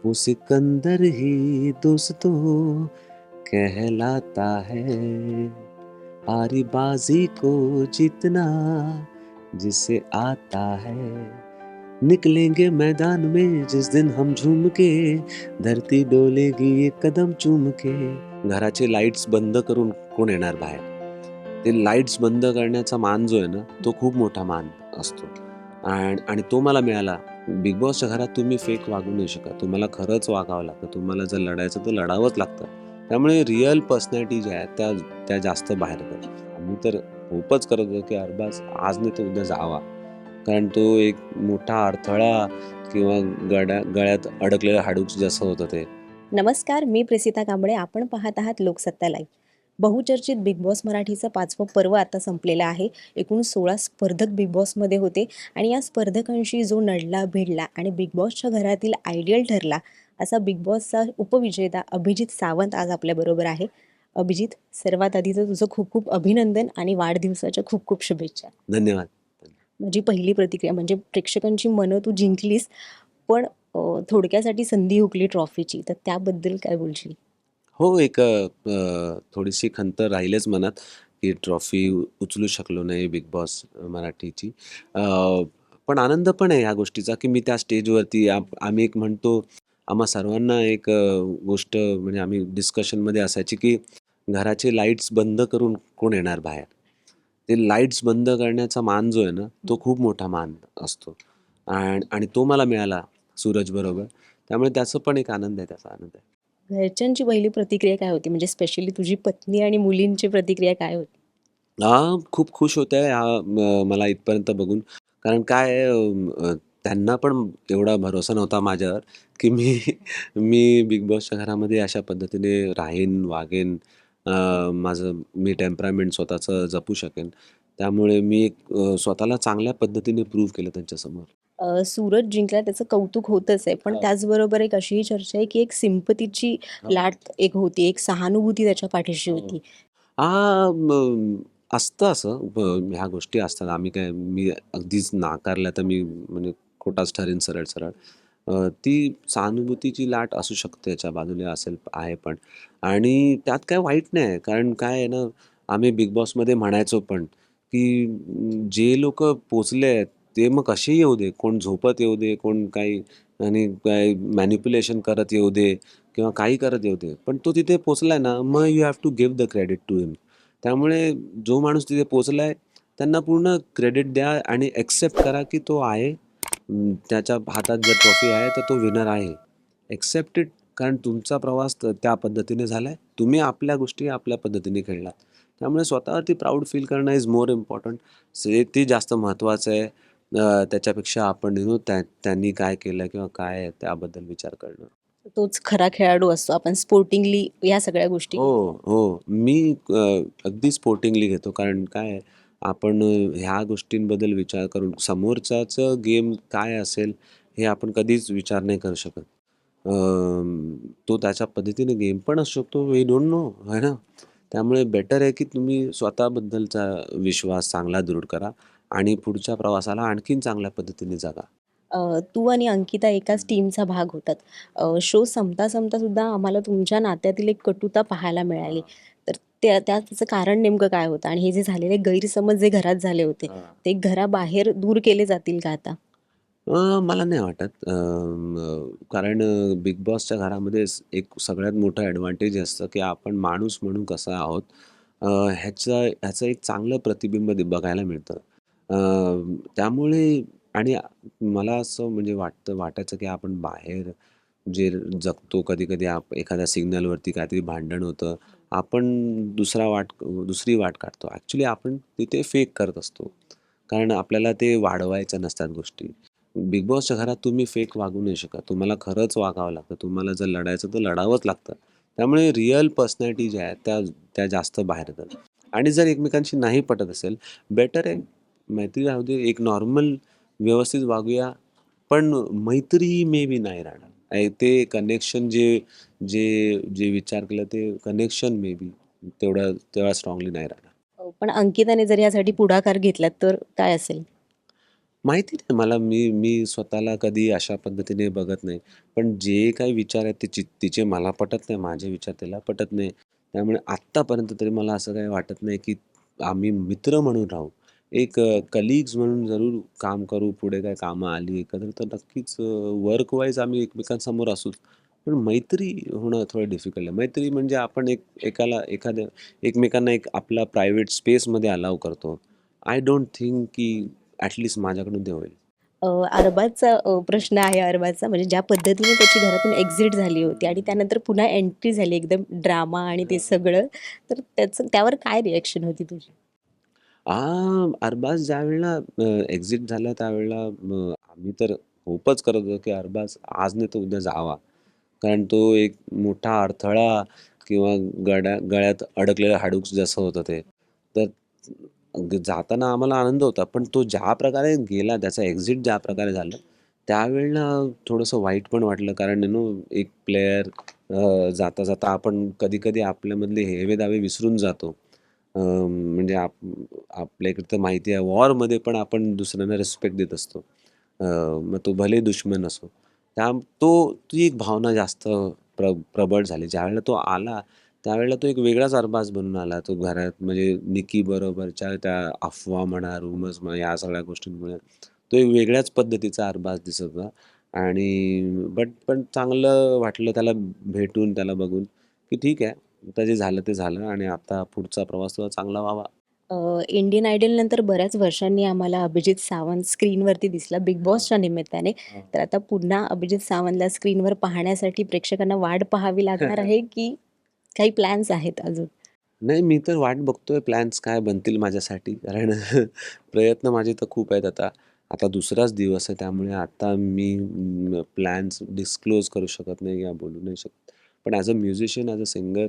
वो सिकंदर ही दोस्तों कहलाता है। हारी बाजी को जीतना जिसे आता है। निकलेंगे मैदान में जिस दिन हम झूम के, धरती डोलेगी एक कदम चूम के. घराचे लाईट्स बंद करून कोण येणार बाहेर? ते लाईट्स बंद करण्याचा मान जो आहे ना, तो खूप मोठा मान असतो. आणि तो मला मिळाला. बिग बॉसच्या घरात तुम्ही फेक वागू नाही शकत. तुम्हाला खरंच वागावं लागतं. तुम्हाला जर लढायचं तर लढावंच लागतं. त्यामुळे रिअल पर्सनॅलिटी ज्या आहेत त्या जास्त बाहेर येतात. आम्ही तर होपच करत होतो की अरबाज आज नाही तर उद्या जावा. कारण तो एक मोठा अडथळा किंवा गळ्यात अडकलेलं हाडूक जसं होतं ते. नमस्कार, मी प्रेसिता कांबळे. आपण पाहत आहात लोकसत्ता लाईव्ह. बहुचर्चित बिग बॉस मराठीचं 5वं पर्व आता संपलेलं आहे. एकूण 16 स्पर्धक बिग बॉसमध्ये होते आणि या स्पर्धकांशी जो नडला, भिडला आणि बिग बॉसच्या घरातील आयडियल ठरला, असा बिग बॉसचा उपविजेता अभिजित सावंत आज आपल्याबरोबर आहे. अभिजित, सर्वात आधी तर तुझं खूप खूप अभिनंदन आणि वाढदिवसाच्या खूप खूप शुभेच्छा. धन्यवाद. माझी पहिली प्रतिक्रिया म्हणजे प्रेक्षकांची मनं तू जिंकलीस, पण थोडक्यासाठी संधी हुकली ट्रॉफीची, तर त्याबद्दल काय बोलशील? हो, एक थोडीशी खंत राहिलेच मनात, की ट्रॉफी उचलू शकलो नाही बिग बॉस मराठीची. अ, पण आनंद पण आहे ह्या गोष्टीचा, की मी त्या स्टेजवरती आम्ही एक म्हणतो, आम्हा सर्वांना एक गोष्ट म्हणजे आम्ही डिस्कशनमध्ये असायची, की घराचे लाईट्स बंद करून कोण येणार बाहेर? ते लाईट्स बंद करण्याचा मान जो आहे ना, तो खूप मोठा मान असतो. आणि तो मला मिळाला सूरजबरोबर. त्यामुळे त्याचा पण एक आनंद आहे, त्याचा आनंद आहे. घरच्यांची पहिली प्रतिक्रिया काय होती? म्हणजे स्पेशली तुझी पत्नी आणि मुलींची प्रतिक्रिया काय होती? हां, खूप खुश होत्या मला इथपर्यंत बघून. कारण काय आहे त्यांना पण एवढा भरोसा नव्हता माझ्यावर, की मी मी बिग बॉसच्या घरामध्ये अशा पद्धतीने राहीन, वागेन. मी टेम्परामेंट स्वतःचं जपू शकेन. त्यामुळे मी स्वतःला चांगल्या पद्धतीने प्रूव्ह केलं त्यांच्यासमोर. सूरज जिंकला त्याचं कौतुक होतच आहे. पण त्याचबरोबर एक अशीही चर्चा आहे, की एक सिम्पतीची लाट एक होती, एक सहानुभूती त्याच्या पाठीशी होती. हां, असतं असं. ह्या गोष्टी असतात. मी अगदीच नाकारल्या तर मी म्हणजे खोटाच ठरेन सरळ-सरळ. ती सहानुभूतीची लाट असू शकते याच्या बाजूने आहे पण. आणि त्यात काही वाईट नाही कारण काय आहे ना, आम्ही बिग बॉसमध्ये म्हणायचो पण, की जे लोकं पोहोचले आहेत, ते मग कसेही येऊ दे. कोण झोपत येऊ दे, कोण काही आणि काय मॅनिप्युलेशन करत येऊ दे किंवा काही करत येऊ दे. पण तो तिथे पोहोचलाय ना, मग you have to give the credit to him. त्यामुळे जो माणूस तिथे पोहोचलाय, त्यांना पूर्ण क्रेडिट द्या आणि एक्सेप्ट करा, की तो आहे. त्याच्या हातात जर ट्रॉफी आहे, तर तो विनर आहे. Accept it. कारण तुमचा प्रवास त्या पद्धतीने झालाय. तुम्ही आपल्या गोष्टी आपल्या पद्धतीने खेळलात. त्यामुळे स्वतःवरती प्राउड फील करणं इज मोर इम्पॉर्टंट. ते जास्त महत्त्वाचं आहे. त्याच्यापेक्षा आपण त्यांनी काय केलं किंवा काय आहे त्याबद्दल विचार करणं. तोच खरा खेळाडू असतो. आपण स्पोर्टिंगली या सगळ्या गोष्टी हो, घेतो. हो. मी अगदी स्पोर्टिंगली घेतो. कारण काय आहे, आपण ह्या गोष्टींबद्दल विचार करून समोरच्याचं गेम काय असेल, हे आपण कधीच विचार नाही करू शकत. तो त्याच्या पद्धतीने गेम पण असू शकतो, वी डोंट नो, आहे ना? त्यामुळे बेटर आहे, की तुम्ही स्वतःबद्दलचा विश्वास चांगला दृढ करा आणि पुढच्या प्रवासाला आणखीन चांगल्या पद्धतीने जगा. तू आणि अंकिता एकाच टीमचा भाग होतात. शो संपता-संपता सुद्धा आम्हाला तुमच्या नात्यातील एक कटुता पाहायला मिळाली. तर त्याचं कारण नेमकं काय होतं? आणि हे जे झालेले गैरसमज जे घरात झाले होते, हां. ते घराबाहेर दूर केले जातील का आता? मला नाही वाटत. कारण बिग बॉसच्या घरामध्ये एक सगळ्यात मोठं ॲडव्हांटेज असतं, की आपण माणूस म्हणून कसं आहोत अ, ह्याचं एक चांगलं प्रतिबिंब बघायला मिळतं. त्यामुळे आणि मला असं म्हणजे वाटायचं, की आपण बाहेर जे जगतो कधी-कधी एखाद्या सिग्नलवरती काहीतरी भांडण होतं. आपण दुसरी वाट काढतो. ॲक्चुअली आपण तिथे फेक करत असतो. कारण आपल्याला ते वाढवायच्या नसतात गोष्टी. बिग बॉसच्या घरात तुम्ही फेक वागू नाही शकत. तुम्हाला खरंच वागावं लागतं. तुम्हाला जर लढायचं तर लढावंच लागतं. त्यामुळे रिअल पर्सनॅलिटी ज्या आहेत त्या जास्त बाहेर येतात. आणि जर एकमेकांशी नाही पटत असेल, बेटर आहे मैत्री राहू दे. एक नॉर्मल व्यवस्थित वागूया. पण मैत्री मे बी नाही राहणार. ते कनेक्शन जे जे जे विचार केला ते कनेक्शन मे बी तेवढा स्ट्राँगली नाही राहणार. पण अंकिताने जर यासाठी पुढाकार घेतला तर काय असेल? माहिती नाही मला, मी स्वतःला कधी अशा पद्धतीने बघत नाही. पण जे काही विचार आहेत तिचे मला पटत नाही, माझे विचार तिला पटत नाही. त्यामुळे आत्तापर्यंत तरी मला असं काही वाटत नाही, की आम्ही मित्र म्हणून राहू. एक कलीग्स म्हणून जरूर काम करू, पुढे काही कामं आली एकत्र तर नक्कीच वर्क वाईज आम्ही एकमेकांसमोर असूच. पण मैत्री होणं थोडं डिफिकल्ट आहे. मैत्री म्हणजे आपण एखाद्या एकमेकांना एक आपला प्रायव्हेट स्पेसमध्ये अलाऊ करतो. आय डोंट थिंक की माझ्याकडून ते होईल. अरबाजचा प्रश्न आहे अरबाजचा म्हणजे ज्या पद्धतीने त्याची घरातून एक्झिट झाली होती आणि त्यानंतर पुन्हा एंट्री झाली एकदम ड्रामा आणि ते सगळं, तर त्यावर काय रिएक्शन होती तुझी? अरबाज ज्यावेळेला एक्झिट झाला त्यावेळेला आम्ही तर होपच करत होतो, की अरबाज आज नाही तर उद्या जावा. कारण तो एक मोठा अडथळा किंवा गळ्यात अडकलेलं हाडूक जसं होतं ते. तर जाताना आम्हाला आनंद होता. पण तो ज्या प्रकारे गेला, त्याचा एक्झिट ज्या प्रकारे झालं, त्यावेळेला थोडंसं वाईट पण वाटलं. कारण एक प्लेयर जाता-जाता आपण कधी-कधी आपल्यामधले हेवे-दावे विसरून जातो. म्हणजे आपल्या इकडे तर माहिती आहे वॉरमध्ये पण आपण दुसऱ्यांना रिस्पेक्ट देत असतो. मग तो भले दुश्मन असो. ती एक भावना जास्त प्रबळ झाली. ज्यावेळेला तो आला, त्यावेळेला तो एक वेगळाच अरबाज बनून आला. तो घरात म्हणजे निकी बरोबरच्या त्या अफवा म्हणा, रूमर्स म्हणा, या सगळ्या गोष्टींमुळे तो एक वेगळ्याच पद्धतीचा अरबाज दिसत होता. आणि पण चांगलं वाटलं त्याला भेटून, त्याला बघून, की ठीक आहे, आता जे झालं ते झालं आणि आता पुढचा प्रवास थोडा चांगला व्हावा. इंडियन आयडल नंतर बऱ्याच वर्षांनी आम्हाला अभिजित सावंत स्क्रीनवरती दिसला बिग बॉसच्या निमित्ताने. हां. तर आता पुन्हा अभिजित सावंतला स्क्रीनवर पाहण्यासाठी प्रेक्षकांना वाट पाहावी लागणार आहे, की काही प्लॅन्स आहेत अजून? नाही, मी तर वाट बघतोय प्लॅन्स काय बनतील माझ्यासाठी. कारण प्रयत्न माझे तर खूप आहेत आता. आता दुसराच दिवस आहे त्यामुळे आता मी प्लॅन्स डिस्क्लोज करू शकत नाही या बोलू नाही शकत. पण as a musician, as a singer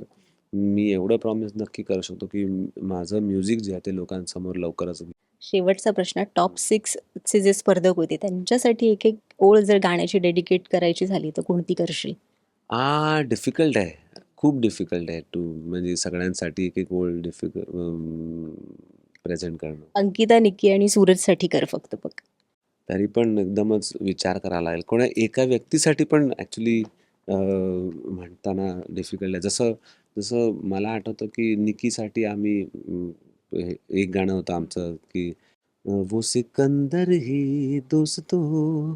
मी एवढं प्रॉमिस नक्की करू शकतो, की माझं म्युझिक जे आहे ते लोकांसमोर लवकरच येईल. शेवटचा प्रश्न टॉप 6 चे जे स्पर्धक होते त्यांच्यासाठी एक-एक ओळ जर गाण्याची डेडिकेट करायची झाली तर कोणती करशील? डिफिकल्ट आहे. खूप डिफिकल्ट आहे म्हणजे सगळ्यांसाठी एक-एक ओळ प्रेझेंट करणं. अंकिता, निक्की आणि सूरजसाठी कर फक्त बघ. तरी पण एकदमच विचार करावा लागेल. कोणा एका व्यक्तीसाठी पण ॲक्चुअली म्हणताना डिफिकल्ट आहे. जसं जसं मला आठवतं, की निकीसाठी आम्ही एक गाणं होतं आमचं, की वो सिकंदर ही दोस्तों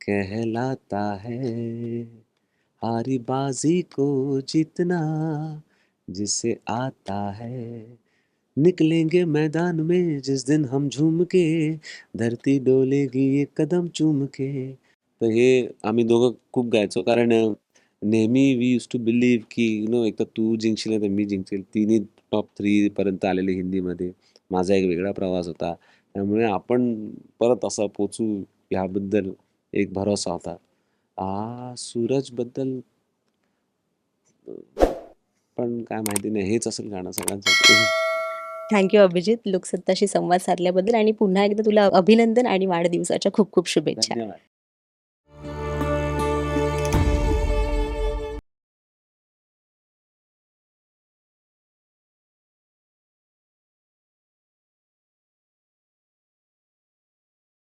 कहलाता है, हारी बाजी को जीतना जिसे आता है. निकलेंगे मैदान में जिस दिन हम झूम के, धरती डोलेगी एक कदम चूम के. तर हे आम्ही दोघं खूप गायचो कारण नेहमी वी यूज्ड टू बिलीव्ह की एक तर तू जिंकशील नाही तर मी जिंकेल. तिन्ही टॉप 3 पर्यंत आलेले हिंदीमध्ये. माझा एक वेगळा प्रवास होता. त्यामुळे आपण परत असा पोहोचू याबद्दल एक भरोसा होता. सूरजबद्दल पण काय माहिती नाही. हेच असेल गाणं सगळ्यांसाठी. Thank you Abhijit. लोकसत्ताशी संवाद साधल्याबद्दल आणि पुन्हा एकदा तुला अभिनंदन आणि वाढदिवसाच्या खूप खूप शुभेच्छा. धन्यवाद.